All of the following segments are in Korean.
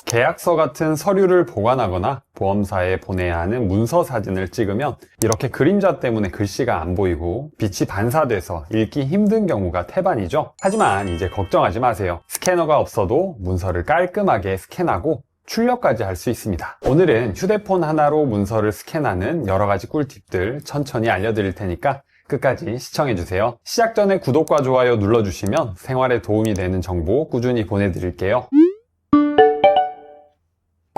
계약서 같은 서류를 보관하거나 보험사에 보내야 하는 문서 사진을 찍으면 이렇게 그림자 때문에 글씨가 안 보이고 빛이 반사돼서 읽기 힘든 경우가 태반이죠. 하지만 이제 걱정하지 마세요. 스캐너가 없어도 문서를 깔끔하게 스캔하고 출력까지 할 수 있습니다. 오늘은 휴대폰 하나로 문서를 스캔하는 여러 가지 꿀팁들 천천히 알려드릴 테니까 끝까지 시청해주세요. 시작 전에 구독과 좋아요 눌러주시면 생활에 도움이 되는 정보 꾸준히 보내드릴게요.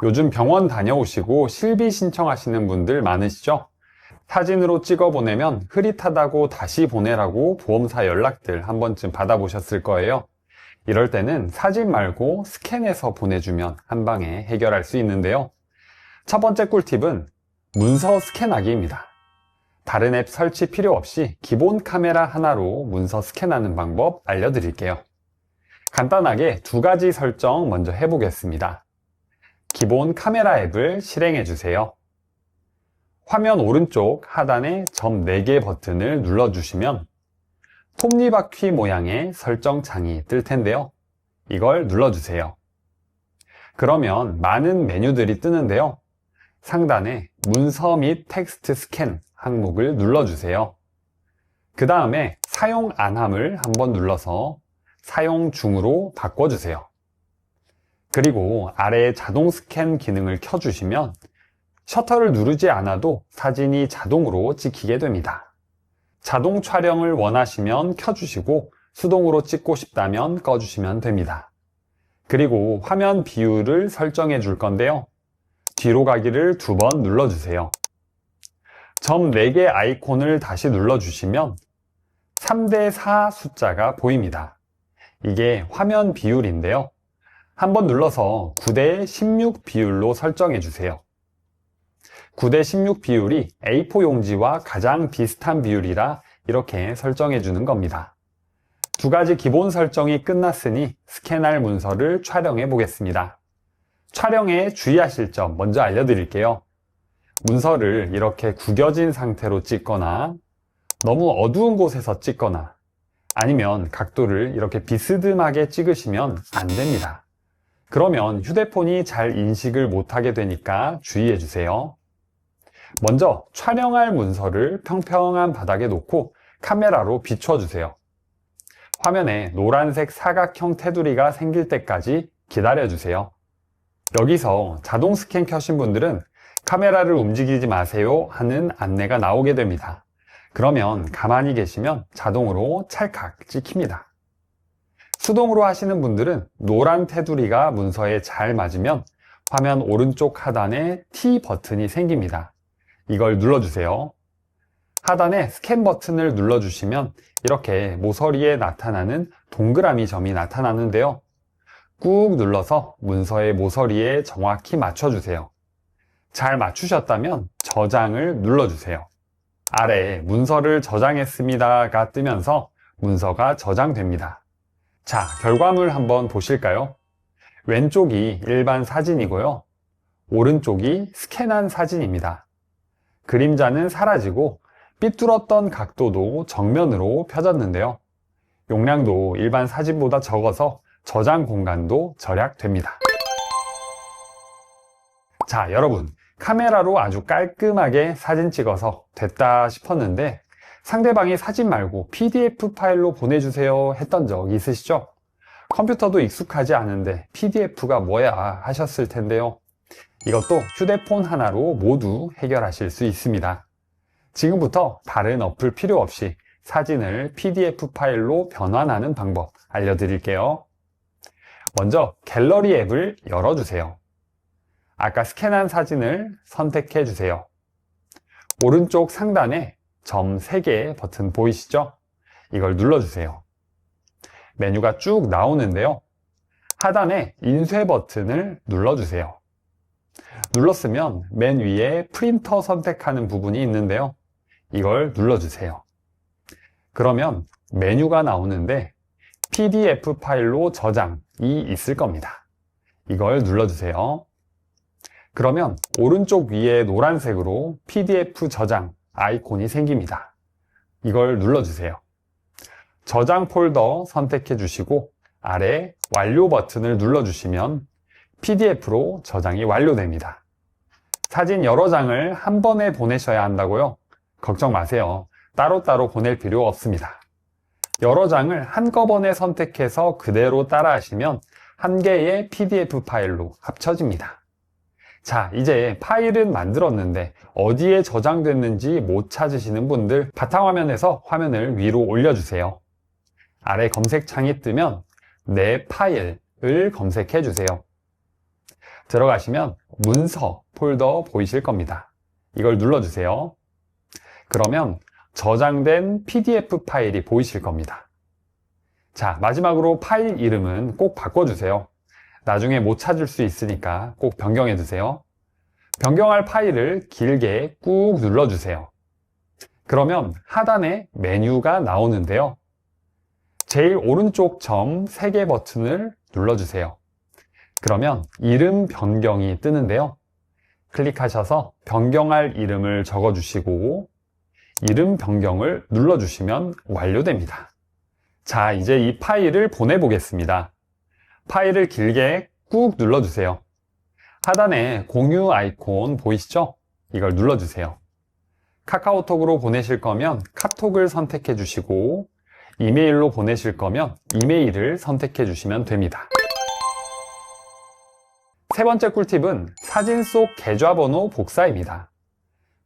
요즘 병원 다녀오시고 실비 신청하시는 분들 많으시죠? 사진으로 찍어 보내면 흐릿하다고 다시 보내라고 보험사 연락들 한 번쯤 받아보셨을 거예요. 이럴 때는 사진 말고 스캔해서 보내주면 한 방에 해결할 수 있는데요. 첫 번째 꿀팁은 문서 스캔하기입니다. 다른 앱 설치 필요 없이 기본 카메라 하나로 문서 스캔하는 방법 알려드릴게요. 간단하게 두 가지 설정 먼저 해보겠습니다. 기본 카메라 앱을 실행해 주세요. 화면 오른쪽 하단에 점 4개 버튼을 눌러주시면 톱니바퀴 모양의 설정 창이 뜰 텐데요. 이걸 눌러주세요. 그러면 많은 메뉴들이 뜨는데요. 상단에 문서 및 텍스트 스캔 항목을 눌러주세요. 그 다음에 사용 안함을 한번 눌러서 사용 중으로 바꿔주세요. 그리고 아래에 자동 스캔 기능을 켜주시면 셔터를 누르지 않아도 사진이 자동으로 찍히게 됩니다. 자동 촬영을 원하시면 켜주시고 수동으로 찍고 싶다면 꺼주시면 됩니다. 그리고 화면 비율을 설정해 줄 건데요. 뒤로 가기를 2번 눌러주세요. 점 4개 아이콘을 다시 눌러주시면 3:4 숫자가 보입니다. 이게 화면 비율인데요. 한번 눌러서 9:16 비율로 설정해 주세요. 9:16 비율이 A4 용지와 가장 비슷한 비율이라 이렇게 설정해 주는 겁니다. 두 가지 기본 설정이 끝났으니 스캔할 문서를 촬영해 보겠습니다. 촬영에 주의하실 점 먼저 알려드릴게요. 문서를 이렇게 구겨진 상태로 찍거나 너무 어두운 곳에서 찍거나 아니면 각도를 이렇게 비스듬하게 찍으시면 안 됩니다. 그러면 휴대폰이 잘 인식을 못하게 되니까 주의해 주세요. 먼저 촬영할 문서를 평평한 바닥에 놓고 카메라로 비춰주세요. 화면에 노란색 사각형 테두리가 생길 때까지 기다려주세요. 여기서 자동 스캔 켜신 분들은 카메라를 움직이지 마세요 하는 안내가 나오게 됩니다. 그러면 가만히 계시면 자동으로 찰칵 찍힙니다. 수동으로 하시는 분들은 노란 테두리가 문서에 잘 맞으면 화면 오른쪽 하단에 T 버튼이 생깁니다. 이걸 눌러주세요. 하단에 스캔 버튼을 눌러주시면 이렇게 모서리에 나타나는 동그라미 점이 나타나는데요. 꾹 눌러서 문서의 모서리에 정확히 맞춰주세요. 잘 맞추셨다면 저장을 눌러주세요. 아래에 문서를 저장했습니다가 뜨면서 문서가 저장됩니다. 자, 결과물 한번 보실까요? 왼쪽이 일반 사진이고요. 오른쪽이 스캔한 사진입니다. 그림자는 사라지고 삐뚤었던 각도도 정면으로 펴졌는데요. 용량도 일반 사진보다 적어서 저장 공간도 절약됩니다. 자, 여러분, 카메라로 아주 깔끔하게 사진 찍어서 됐다 싶었는데 상대방이 사진 말고 PDF 파일로 보내주세요 했던 적 있으시죠? 컴퓨터도 익숙하지 않은데 PDF가 뭐야 하셨을 텐데요. 이것도 휴대폰 하나로 모두 해결하실 수 있습니다. 지금부터 다른 어플 필요 없이 사진을 PDF 파일로 변환하는 방법 알려드릴게요. 먼저 갤러리 앱을 열어주세요. 아까 스캔한 사진을 선택해 주세요. 오른쪽 상단에 점 3개 버튼 보이시죠? 이걸 눌러주세요. 메뉴가 쭉 나오는데요. 하단에 인쇄 버튼을 눌러주세요. 눌렀으면 맨 위에 프린터 선택하는 부분이 있는데요. 이걸 눌러주세요. 그러면 메뉴가 나오는데 PDF 파일로 저장이 있을 겁니다. 이걸 눌러주세요. 그러면 오른쪽 위에 노란색으로 PDF 저장 아이콘이 생깁니다. 이걸 눌러주세요. 저장 폴더 선택해 주시고 아래 완료 버튼을 눌러주시면 PDF로 저장이 완료됩니다. 사진 여러 장을 한 번에 보내셔야 한다고요? 걱정 마세요. 따로따로 보낼 필요 없습니다. 여러 장을 한꺼번에 선택해서 그대로 따라하시면 한 개의 PDF 파일로 합쳐집니다. 자, 이제 파일은 만들었는데 어디에 저장됐는지 못 찾으시는 분들 바탕화면에서 화면을 위로 올려주세요. 아래 검색창이 뜨면 내 파일을 검색해 주세요. 들어가시면 문서 폴더 보이실 겁니다. 이걸 눌러주세요. 그러면 저장된 PDF 파일이 보이실 겁니다. 자, 마지막으로 파일 이름은 꼭 바꿔주세요. 나중에 못 찾을 수 있으니까 꼭 변경해 두세요. 변경할 파일을 길게 꾹 눌러주세요. 그러면 하단에 메뉴가 나오는데요. 제일 오른쪽 점 3개 버튼을 눌러주세요. 그러면 이름 변경이 뜨는데요. 클릭하셔서 변경할 이름을 적어주시고 이름 변경을 눌러주시면 완료됩니다. 자, 이제 이 파일을 보내보겠습니다. 파일을 길게 꾹 눌러주세요. 하단에 공유 아이콘 보이시죠? 이걸 눌러주세요. 카카오톡으로 보내실 거면 카톡을 선택해 주시고 이메일로 보내실 거면 이메일을 선택해 주시면 됩니다. 세 번째 꿀팁은 사진 속 계좌번호 복사입니다.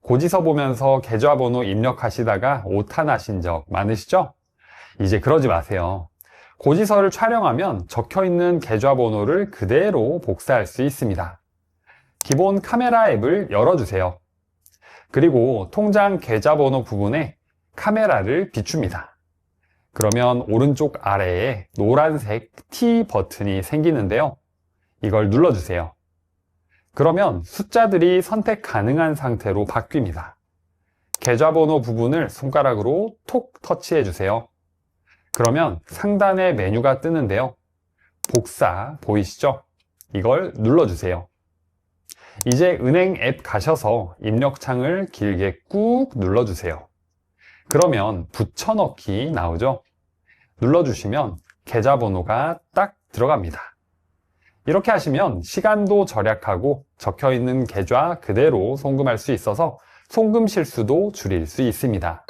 고지서 보면서 계좌번호 입력하시다가 오타 나신 적 많으시죠? 이제 그러지 마세요. 고지서를 촬영하면 적혀있는 계좌번호를 그대로 복사할 수 있습니다. 기본 카메라 앱을 열어주세요. 그리고 통장 계좌번호 부분에 카메라를 비춥니다. 그러면 오른쪽 아래에 노란색 T 버튼이 생기는데요. 이걸 눌러주세요. 그러면 숫자들이 선택 가능한 상태로 바뀝니다. 계좌번호 부분을 손가락으로 톡 터치해 주세요. 그러면 상단에 메뉴가 뜨는데요. 복사 보이시죠? 이걸 눌러주세요. 이제 은행 앱 가셔서 입력창을 길게 꾹 눌러주세요. 그러면 붙여넣기 나오죠? 눌러주시면 계좌번호가 딱 들어갑니다. 이렇게 하시면 시간도 절약하고 적혀있는 계좌 그대로 송금할 수 있어서 송금 실수도 줄일 수 있습니다.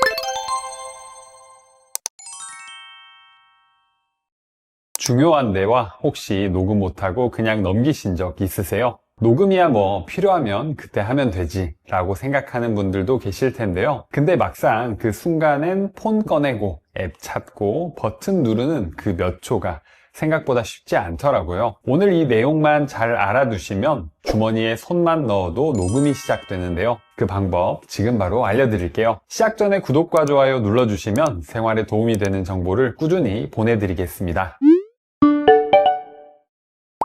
중요한데와 혹시 녹음 못하고 그냥 넘기신 적 있으세요? 녹음이야 뭐 필요하면 그때 하면 되지 라고 생각하는 분들도 계실 텐데요. 근데 막상 그 순간엔 폰 꺼내고 앱 찾고 버튼 누르는 그 몇 초가 생각보다 쉽지 않더라고요. 오늘 이 내용만 잘 알아두시면 주머니에 손만 넣어도 녹음이 시작되는데요. 그 방법 지금 바로 알려드릴게요. 시작 전에 구독과 좋아요 눌러주시면 생활에 도움이 되는 정보를 꾸준히 보내드리겠습니다.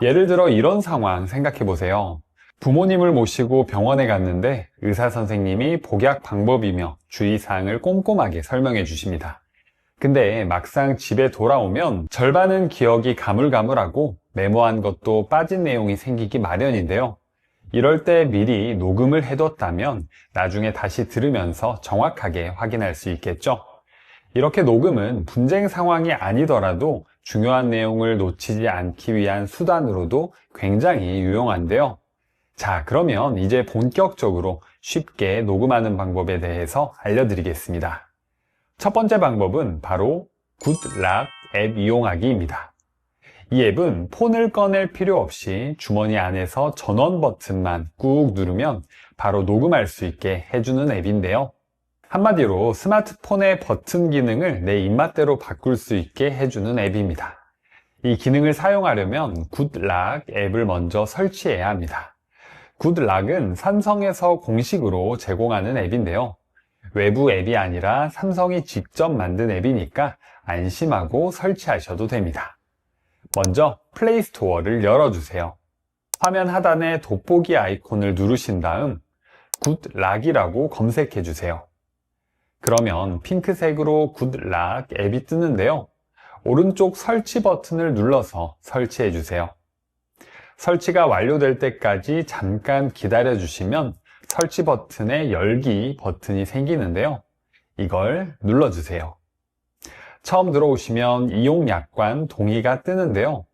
예를 들어 이런 상황 생각해 보세요. 부모님을 모시고 병원에 갔는데 의사 선생님이 복약 방법이며 주의사항을 꼼꼼하게 설명해 주십니다. 근데 막상 집에 돌아오면 절반은 기억이 가물가물하고 메모한 것도 빠진 내용이 생기기 마련인데요. 이럴 때 미리 녹음을 해뒀다면 나중에 다시 들으면서 정확하게 확인할 수 있겠죠. 이렇게 녹음은 분쟁 상황이 아니더라도 중요한 내용을 놓치지 않기 위한 수단으로도 굉장히 유용한데요. 자, 그러면 이제 본격적으로 쉽게 녹음하는 방법에 대해서 알려드리겠습니다. 첫 번째 방법은 바로 굿락 앱 이용하기입니다. 이 앱은 폰을 꺼낼 필요 없이 주머니 안에서 전원 버튼만 꾹 누르면 바로 녹음할 수 있게 해주는 앱인데요. 한마디로 스마트폰의 버튼 기능을 내 입맛대로 바꿀 수 있게 해주는 앱입니다. 이 기능을 사용하려면 굿락 앱을 먼저 설치해야 합니다. 굿락은 삼성에서 공식으로 제공하는 앱인데요. 외부 앱이 아니라 삼성이 직접 만든 앱이니까 안심하고 설치하셔도 됩니다. 먼저 플레이스토어를 열어주세요. 화면 하단에 돋보기 아이콘을 누르신 다음 굿락이라고 검색해주세요. 그러면 핑크색으로 굿락 앱이 뜨는데요. 오른쪽 설치 버튼을 눌러서 설치해주세요. 설치가 완료될 때까지 잠깐 기다려주시면 설치 버튼에 열기 버튼이 생기는데요. 이걸 눌러주세요. 처음 들어오시면 이용 약관 동의가 뜨는데요.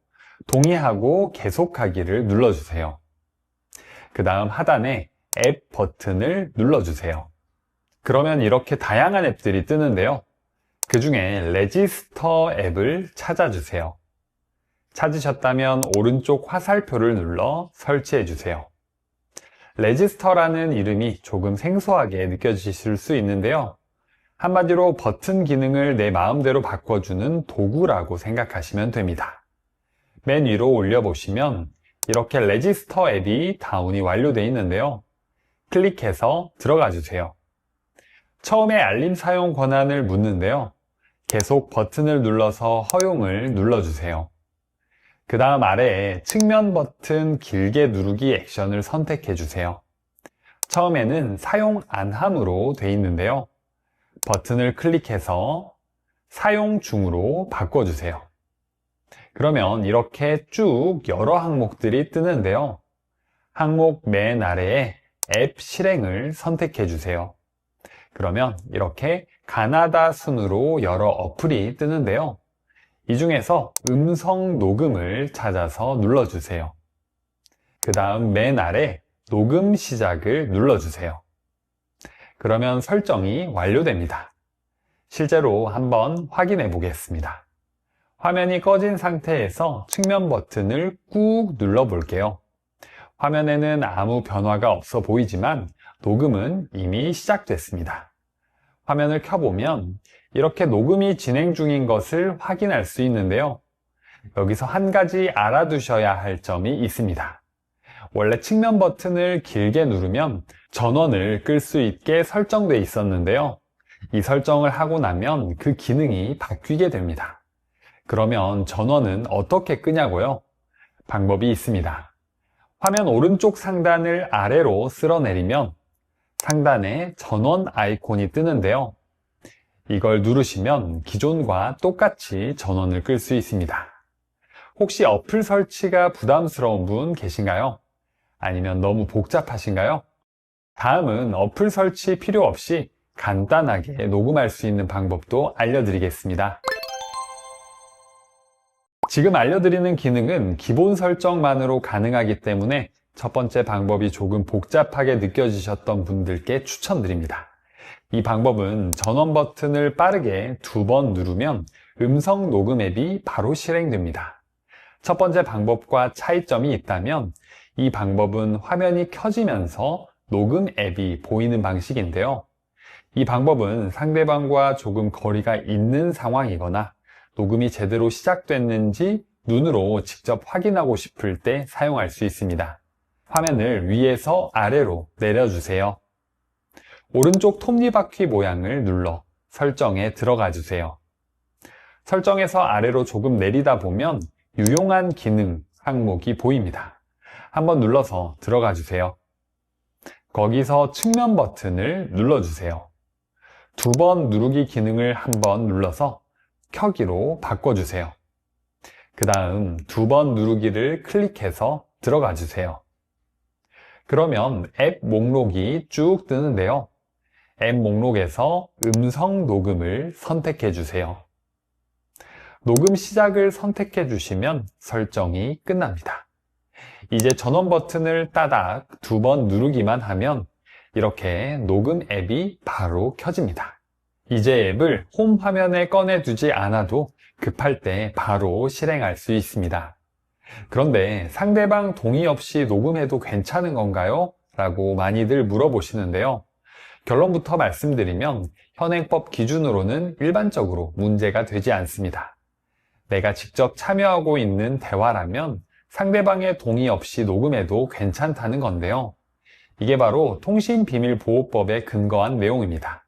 동의하고 계속하기를 눌러주세요. 그 다음 하단에 앱 버튼을 눌러주세요. 그러면 이렇게 다양한 앱들이 뜨는데요. 그 중에 레지스터 앱을 찾아주세요. 찾으셨다면 오른쪽 화살표를 눌러 설치해주세요. 레지스터라는 이름이 조금 생소하게 느껴지실 수 있는데요. 한마디로 버튼 기능을 내 마음대로 바꿔주는 도구라고 생각하시면 됩니다. 맨 위로 올려보시면 이렇게 레지스터 앱이 다운이 완료되어 있는데요. 클릭해서 들어가 주세요. 처음에 알림 사용 권한을 묻는데요. 계속 버튼을 눌러서 허용을 눌러주세요. 그 다음 아래에 측면 버튼 길게 누르기 액션을 선택해 주세요. 처음에는 사용 안함으로 되어 있는데요. 버튼을 클릭해서 사용 중으로 바꿔주세요. 그러면 이렇게 쭉 여러 항목들이 뜨는데요. 항목 맨 아래에 앱 실행을 선택해 주세요. 그러면 이렇게 가나다 순으로 여러 어플이 뜨는데요. 이 중에서 음성 녹음을 찾아서 눌러주세요. 그 다음 맨 아래 녹음 시작을 눌러주세요. 그러면 설정이 완료됩니다. 실제로 한번 확인해 보겠습니다. 화면이 꺼진 상태에서 측면 버튼을 꾹 눌러 볼게요. 화면에는 아무 변화가 없어 보이지만 녹음은 이미 시작됐습니다. 화면을 켜보면 이렇게 녹음이 진행 중인 것을 확인할 수 있는데요. 여기서 한 가지 알아두셔야 할 점이 있습니다. 원래 측면 버튼을 길게 누르면 전원을 끌 수 있게 설정되어 있었는데요. 이 설정을 하고 나면 그 기능이 바뀌게 됩니다. 그러면 전원은 어떻게 끄냐고요? 방법이 있습니다. 화면 오른쪽 상단을 아래로 쓸어내리면 상단에 전원 아이콘이 뜨는데요. 이걸 누르시면 기존과 똑같이 전원을 끌 수 있습니다. 혹시 어플 설치가 부담스러운 분 계신가요? 아니면 너무 복잡하신가요? 다음은 어플 설치 필요 없이 간단하게 녹음할 수 있는 방법도 알려드리겠습니다. 지금 알려드리는 기능은 기본 설정만으로 가능하기 때문에 첫 번째 방법이 조금 복잡하게 느껴지셨던 분들께 추천드립니다. 이 방법은 전원 버튼을 빠르게 2번 누르면 음성 녹음 앱이 바로 실행됩니다. 첫 번째 방법과 차이점이 있다면 이 방법은 화면이 켜지면서 녹음 앱이 보이는 방식인데요. 이 방법은 상대방과 조금 거리가 있는 상황이거나 녹음이 제대로 시작됐는지 눈으로 직접 확인하고 싶을 때 사용할 수 있습니다. 화면을 위에서 아래로 내려주세요. 오른쪽 톱니바퀴 모양을 눌러 설정에 들어가 주세요. 설정에서 아래로 조금 내리다 보면 유용한 기능 항목이 보입니다. 한번 눌러서 들어가 주세요. 거기서 측면 버튼을 눌러주세요. 2번 누르기 기능을 한번 눌러서 켜기로 바꿔주세요. 그 다음 2번 누르기를 클릭해서 들어가 주세요. 그러면 앱 목록이 쭉 뜨는데요. 앱 목록에서 음성 녹음을 선택해 주세요. 녹음 시작을 선택해 주시면 설정이 끝납니다. 이제 전원 버튼을 따닥 2번 누르기만 하면 이렇게 녹음 앱이 바로 켜집니다. 이제 앱을 홈 화면에 꺼내 두지 않아도 급할 때 바로 실행할 수 있습니다. 그런데 상대방 동의 없이 녹음해도 괜찮은 건가요? 라고 많이들 물어보시는데요. 결론부터 말씀드리면 현행법 기준으로는 일반적으로 문제가 되지 않습니다. 내가 직접 참여하고 있는 대화라면 상대방의 동의 없이 녹음해도 괜찮다는 건데요. 이게 바로 통신비밀보호법에 근거한 내용입니다.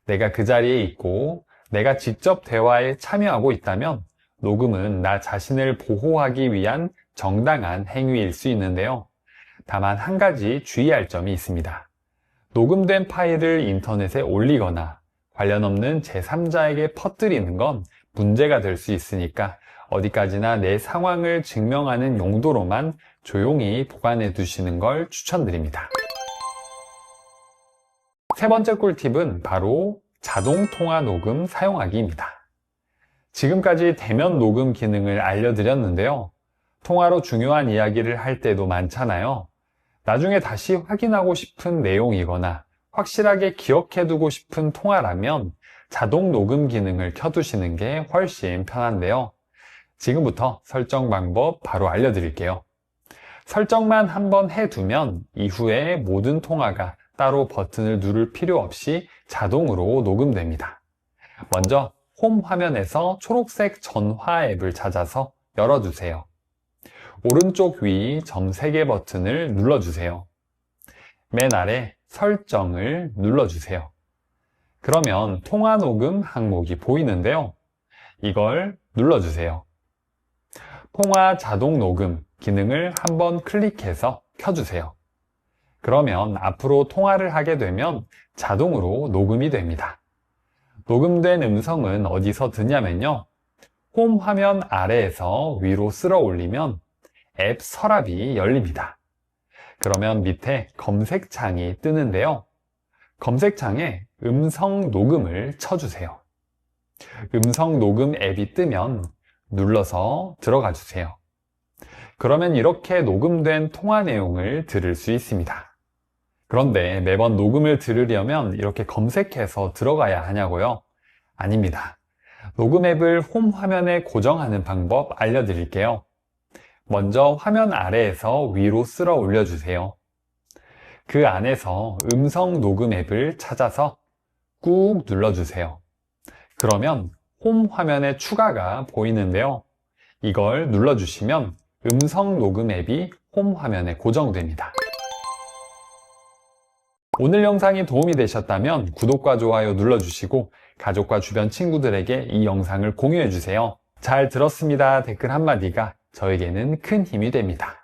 내가 그 자리에 있고 내가 직접 대화에 참여하고 있다면 녹음은 나 자신을 보호하기 위한 정당한 행위일 수 있는데요. 다만 한 가지 주의할 점이 있습니다. 녹음된 파일을 인터넷에 올리거나 관련 없는 제3자에게 퍼뜨리는 건 문제가 될 수 있으니까 어디까지나 내 상황을 증명하는 용도로만 조용히 보관해 두시는 걸 추천드립니다. 세 번째 꿀팁은 바로 자동 통화 녹음 사용하기입니다. 지금까지 대면 녹음 기능을 알려드렸는데요. 통화로 중요한 이야기를 할 때도 많잖아요. 나중에 다시 확인하고 싶은 내용이거나 확실하게 기억해두고 싶은 통화라면 자동 녹음 기능을 켜두시는 게 훨씬 편한데요. 지금부터 설정 방법 바로 알려드릴게요. 설정만 한번 해두면 이후에 모든 통화가 따로 버튼을 누를 필요 없이 자동으로 녹음됩니다. 먼저 홈 화면에서 초록색 전화 앱을 찾아서 열어주세요. 오른쪽 위 점 3개 버튼을 눌러주세요. 맨 아래 설정을 눌러주세요. 그러면 통화 녹음 항목이 보이는데요. 이걸 눌러주세요. 통화 자동 녹음 기능을 한번 클릭해서 켜주세요. 그러면 앞으로 통화를 하게 되면 자동으로 녹음이 됩니다. 녹음된 음성은 어디서 듣냐면요. 홈 화면 아래에서 위로 쓸어 올리면 앱 서랍이 열립니다. 그러면 밑에 검색창이 뜨는데요. 검색창에 음성 녹음을 쳐주세요. 음성 녹음 앱이 뜨면 눌러서 들어가 주세요. 그러면 이렇게 녹음된 통화 내용을 들을 수 있습니다. 그런데 매번 녹음을 들으려면 이렇게 검색해서 들어가야 하냐고요? 아닙니다. 녹음 앱을 홈 화면에 고정하는 방법 알려드릴게요. 먼저 화면 아래에서 위로 쓸어 올려주세요. 그 안에서 음성 녹음 앱을 찾아서 꾹 눌러주세요. 그러면 홈 화면에 추가가 보이는데요. 이걸 눌러주시면 음성 녹음 앱이 홈 화면에 고정됩니다. 오늘 영상이 도움이 되셨다면 구독과 좋아요 눌러주시고 가족과 주변 친구들에게 이 영상을 공유해주세요. 잘 들었습니다 댓글 한마디가 저에게는 큰 힘이 됩니다.